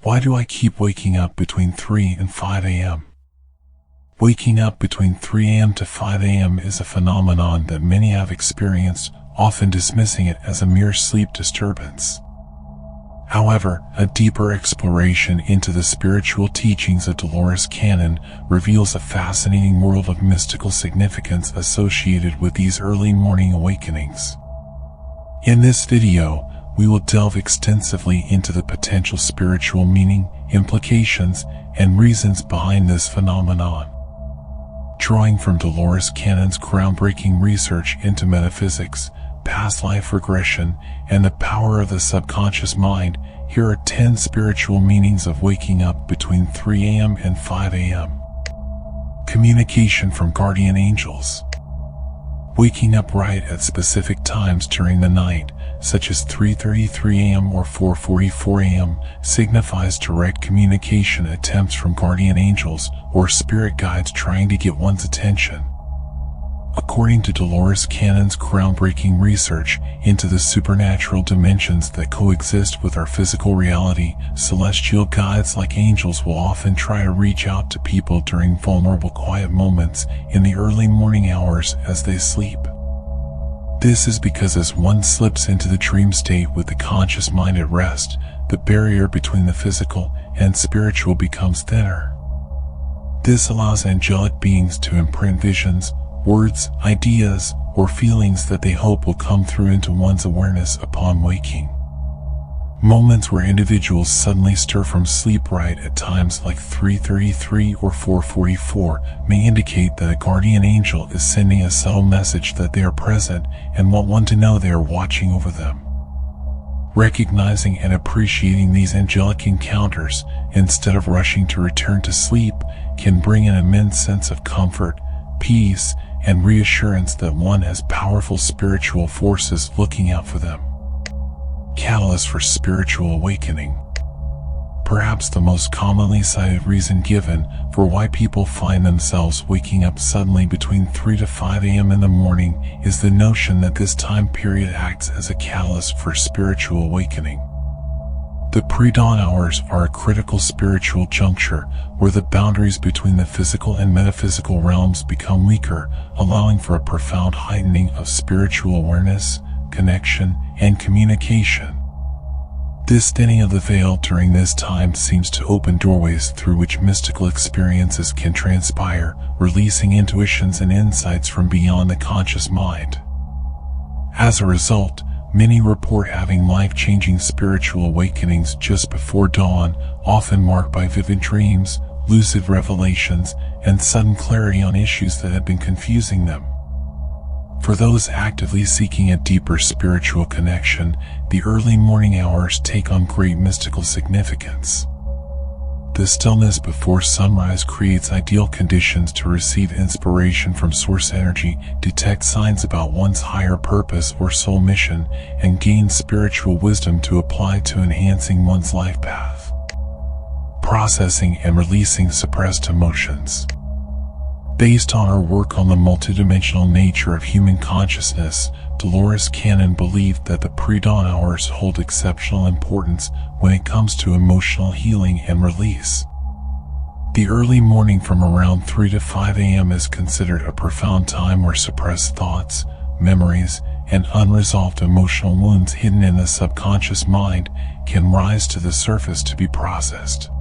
Why do I keep waking up between 3 and 5 a.m.? Waking up between 3 a.m. to 5 a.m. is a phenomenon that many have experienced, often dismissing it as a mere sleep disturbance. However, a deeper exploration into the spiritual teachings of Dolores Cannon reveals a fascinating world of mystical significance associated with these early morning awakenings. In this video, we will delve extensively into the potential spiritual meaning, implications, and reasons behind this phenomenon. Drawing from Dolores Cannon's groundbreaking research into metaphysics, past life regression, and the power of the subconscious mind, here are 10 spiritual meanings of waking up between 3 a.m. and 5 a.m. Communication from guardian angels. Waking up right at specific times during the night, such as 3:33 a.m. or 4:44 a.m., signifies direct communication attempts from guardian angels or spirit guides trying to get one's attention. According to Dolores Cannon's groundbreaking research into the supernatural dimensions that coexist with our physical reality, celestial guides like angels will often try to reach out to people during vulnerable quiet moments in the early morning hours as they sleep. This is because as one slips into the dream state with the conscious mind at rest, the barrier between the physical and spiritual becomes thinner. This allows angelic beings to imprint visions, words, ideas, or feelings that they hope will come through into one's awareness upon waking. Moments where individuals suddenly stir from sleep right at times like 3:33 or 4:44 may indicate that a guardian angel is sending a subtle message that they are present and want one to know they are watching over them. Recognizing and appreciating these angelic encounters, instead of rushing to return to sleep, can bring an immense sense of comfort, peace, and reassurance that one has powerful spiritual forces looking out for them. Catalyst for spiritual awakening. Perhaps the most commonly cited reason given for why people find themselves waking up suddenly between 3 to 5 a.m. in the morning is the notion that this time period acts as a catalyst for spiritual awakening. The pre-dawn hours are a critical spiritual juncture where the boundaries between the physical and metaphysical realms become weaker, allowing for a profound heightening of spiritual awareness, connection, and communication. This thinning of the veil during this time seems to open doorways through which mystical experiences can transpire, releasing intuitions and insights from beyond the conscious mind. As a result, many report having life-changing spiritual awakenings just before dawn, often marked by vivid dreams, lucid revelations, and sudden clarity on issues that had been confusing them. For those actively seeking a deeper spiritual connection, the early morning hours take on great mystical significance. The stillness before sunrise creates ideal conditions to receive inspiration from source energy, detect signs about one's higher purpose or soul mission, and gain spiritual wisdom to apply to enhancing one's life path. Processing and releasing suppressed emotions. Based on her work on the multidimensional nature of human consciousness, Dolores Cannon believed that the pre-dawn hours hold exceptional importance when it comes to emotional healing and release. The early morning from around 3 to 5 a.m. is considered a profound time where suppressed thoughts, memories, and unresolved emotional wounds hidden in the subconscious mind can rise to the surface to be processed.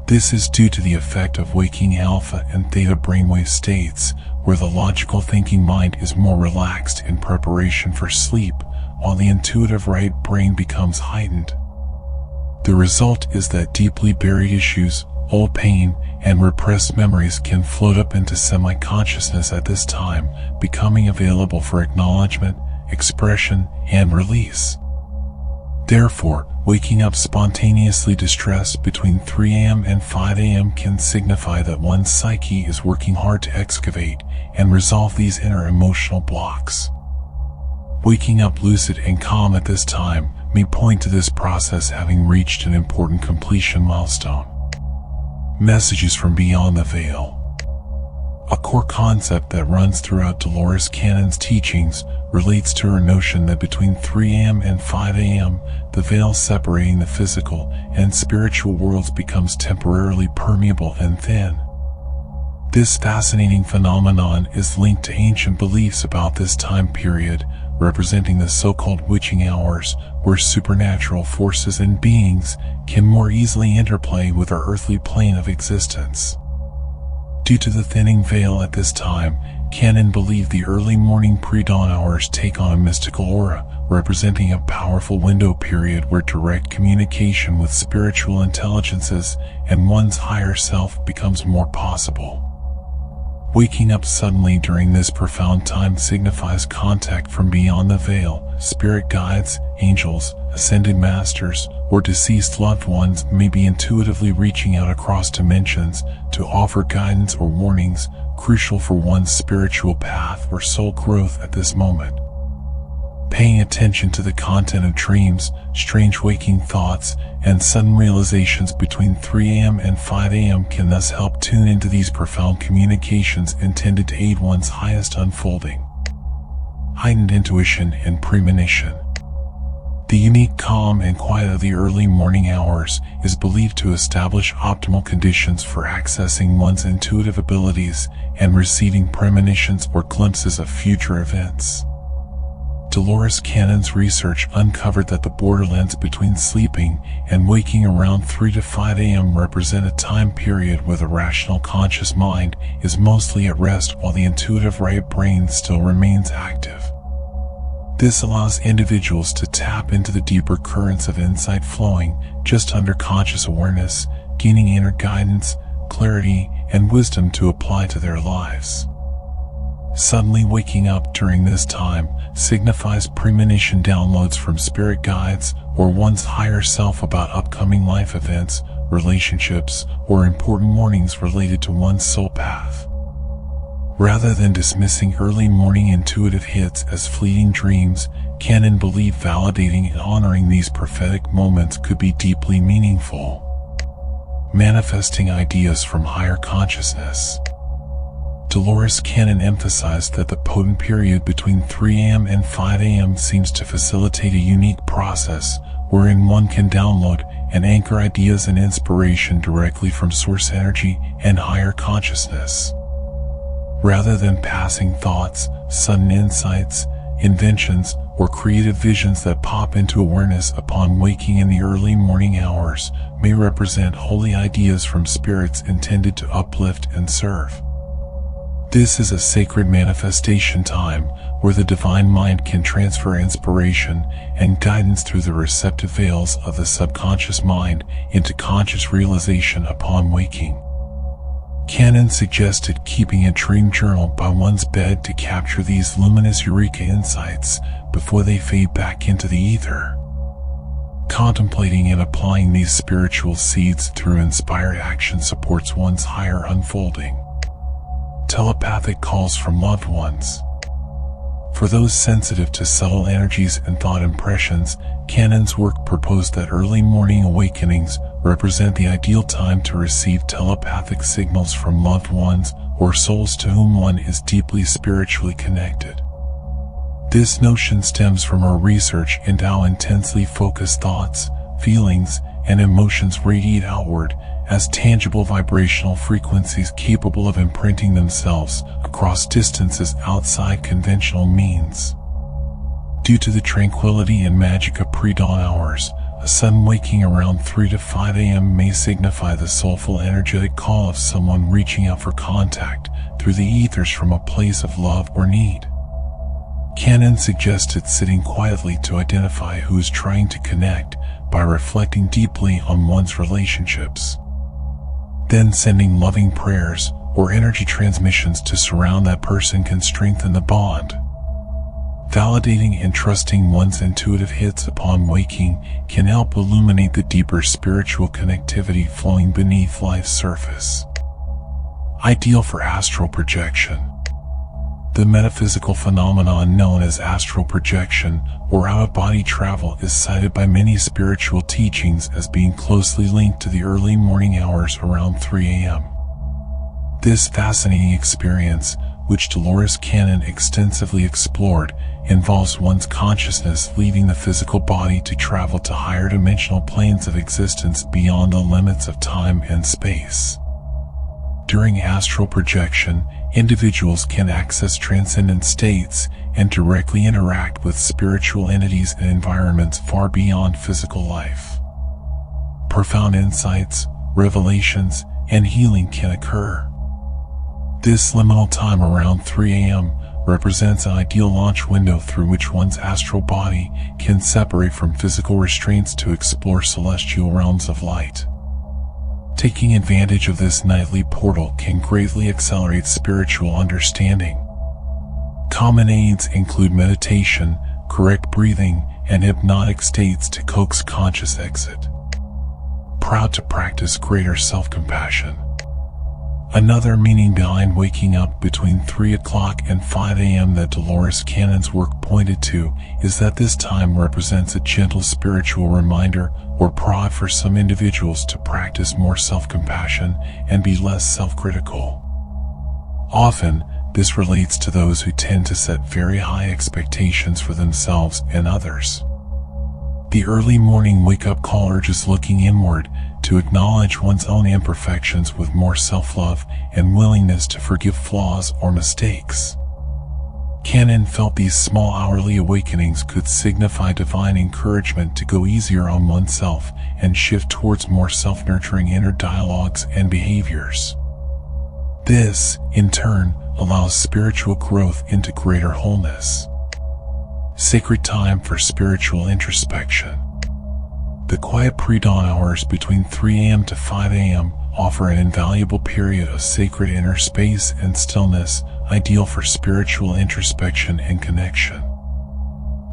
This is due to the effect of waking alpha and theta brainwave states, where the logical thinking mind is more relaxed in preparation for sleep, while the intuitive right brain becomes heightened. The result is that deeply buried issues, old pain, and repressed memories can float up into semi-consciousness at this time, becoming available for acknowledgement, expression, and release. Therefore, waking up spontaneously distressed between 3 a.m. and 5 a.m. can signify that one's psyche is working hard to excavate and resolve these inner emotional blocks. Waking up lucid and calm at this time may point to this process having reached an important completion milestone. Messages from beyond the veil. A core concept that runs throughout Dolores Cannon's teachings relates to her notion that between 3 a.m. and 5 a.m., the veil separating the physical and spiritual worlds becomes temporarily permeable and thin. This fascinating phenomenon is linked to ancient beliefs about this time period, representing the so-called witching hours, where supernatural forces and beings can more easily interplay with our earthly plane of existence. Due to the thinning veil at this time, Cannon believed the early morning pre-dawn hours take on a mystical aura, representing a powerful window period where direct communication with spiritual intelligences and one's higher self becomes more possible. Waking up suddenly during this profound time signifies contact from beyond the veil. Spirit guides, angels, ascended masters, or deceased loved ones may be intuitively reaching out across dimensions to offer guidance or warnings crucial for one's spiritual path or soul growth at this moment. Paying attention to the content of dreams, strange waking thoughts, and sudden realizations between 3 a.m. and 5 a.m. can thus help tune into these profound communications intended to aid one's highest unfolding. Heightened intuition and premonition. The unique calm and quiet of the early morning hours is believed to establish optimal conditions for accessing one's intuitive abilities and receiving premonitions or glimpses of future events. Dolores Cannon's research uncovered that the borderlands between sleeping and waking around 3 to 5 a.m. represent a time period where the rational conscious mind is mostly at rest while the intuitive right brain still remains active. This allows individuals to tap into the deeper currents of insight flowing just under conscious awareness, gaining inner guidance, clarity, and wisdom to apply to their lives. Suddenly waking up during this time signifies premonition downloads from spirit guides or one's higher self about upcoming life events, relationships, or important warnings related to one's soul path. Rather than dismissing early morning intuitive hits as fleeting dreams, Cannon believed validating and honoring these prophetic moments could be deeply meaningful. Manifesting ideas from higher consciousness. Dolores Cannon emphasized that the potent period between 3 a.m. and 5 a.m. seems to facilitate a unique process wherein one can download and anchor ideas and inspiration directly from source energy and higher consciousness. Rather than passing thoughts, sudden insights, inventions, or creative visions that pop into awareness upon waking in the early morning hours may represent holy ideas from spirits intended to uplift and serve. This is a sacred manifestation time where the divine mind can transfer inspiration and guidance through the receptive veils of the subconscious mind into conscious realization upon waking. Cannon suggested keeping a dream journal by one's bed to capture these luminous eureka insights before they fade back into the ether. Contemplating and applying these spiritual seeds through inspired action supports one's higher unfolding. Telepathic calls from loved ones. For those sensitive to subtle energies and thought impressions, Cannon's work proposed that early morning awakenings represent the ideal time to receive telepathic signals from loved ones or souls to whom one is deeply spiritually connected. This notion stems from her research into how intensely focused thoughts, feelings, and emotions radiate outward as tangible vibrational frequencies capable of imprinting themselves across distances outside conventional means. Due to the tranquility and magic of pre-dawn hours, a sudden waking around 3 to 5 a.m. may signify the soulful energetic call of someone reaching out for contact through the ethers from a place of love or need. Cannon suggested sitting quietly to identify who is trying to connect by reflecting deeply on one's relationships. Then sending loving prayers or energy transmissions to surround that person can strengthen the bond. Validating and trusting one's intuitive hits upon waking can help illuminate the deeper spiritual connectivity flowing beneath life's surface. Ideal for astral projection. The metaphysical phenomenon known as astral projection or out-of-body travel is cited by many spiritual teachings as being closely linked to the early morning hours around 3 a.m. This fascinating experience, which Dolores Cannon extensively explored, involves one's consciousness leaving the physical body to travel to higher dimensional planes of existence beyond the limits of time and space. During astral projection, individuals can access transcendent states and directly interact with spiritual entities and environments far beyond physical life. Profound insights, revelations, and healing can occur. This liminal time around 3 a.m. represents an ideal launch window through which one's astral body can separate from physical restraints to explore celestial realms of light. Taking advantage of this nightly portal can greatly accelerate spiritual understanding. Common aids include meditation, correct breathing, and hypnotic states to coax conscious exit. Proud to practice greater self-compassion. Another meaning behind waking up between 3 o'clock and 5 a.m. that Dolores Cannon's work pointed to is that this time represents a gentle spiritual reminder or prod for some individuals to practice more self-compassion and be less self-critical. Often, this relates to those who tend to set very high expectations for themselves and others. The early morning wake-up call urges looking inward to acknowledge one's own imperfections with more self-love and willingness to forgive flaws or mistakes. Cannon felt these small hourly awakenings could signify divine encouragement to go easier on oneself and shift towards more self-nurturing inner dialogues and behaviors. This, in turn, allows spiritual growth into greater wholeness. Sacred time for spiritual introspection. The quiet pre-dawn hours between 3 a.m. to 5 a.m. offer an invaluable period of sacred inner space and stillness, ideal for spiritual introspection and connection.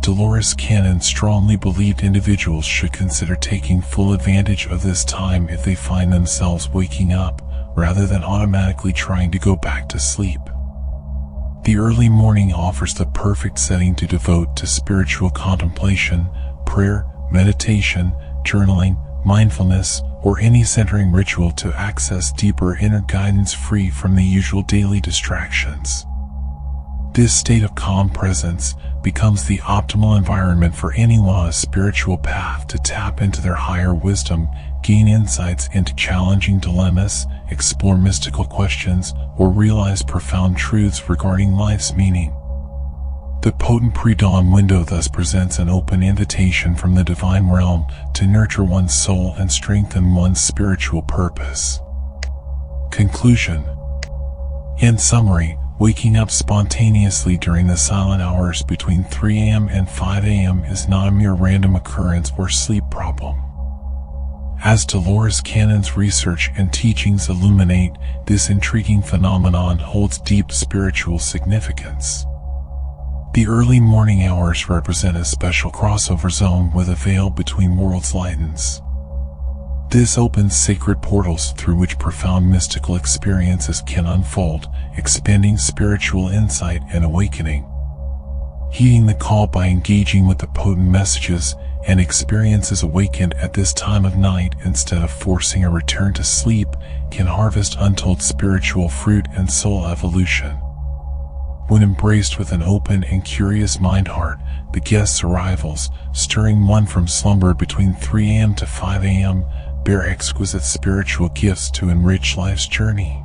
Dolores Cannon strongly believed individuals should consider taking full advantage of this time if they find themselves waking up, rather than automatically trying to go back to sleep. The early morning offers the perfect setting to devote to spiritual contemplation, prayer, meditation, journaling, mindfulness, or any centering ritual to access deeper inner guidance free from the usual daily distractions. This state of calm presence becomes the optimal environment for anyone on a spiritual path to tap into their higher wisdom, gain insights into challenging dilemmas, explore mystical questions, or realize profound truths regarding life's meaning. The potent pre-dawn window thus presents an open invitation from the divine realm to nurture one's soul and strengthen one's spiritual purpose. Conclusion. In summary, waking up spontaneously during the silent hours between 3 a.m. and 5 a.m. is not a mere random occurrence or sleep problem. As Dolores Cannon's research and teachings illuminate, this intriguing phenomenon holds deep spiritual significance. The early morning hours represent a special crossover zone where the veil between worlds lightens. This opens sacred portals through which profound mystical experiences can unfold, expanding spiritual insight and awakening. Heeding the call by engaging with the potent messages and experiences awakened at this time of night instead of forcing a return to sleep can harvest untold spiritual fruit and soul evolution. When embraced with an open and curious mind-heart, the guest's arrivals, stirring one from slumber between 3 a.m. to 5 a.m., bear exquisite spiritual gifts to enrich life's journey.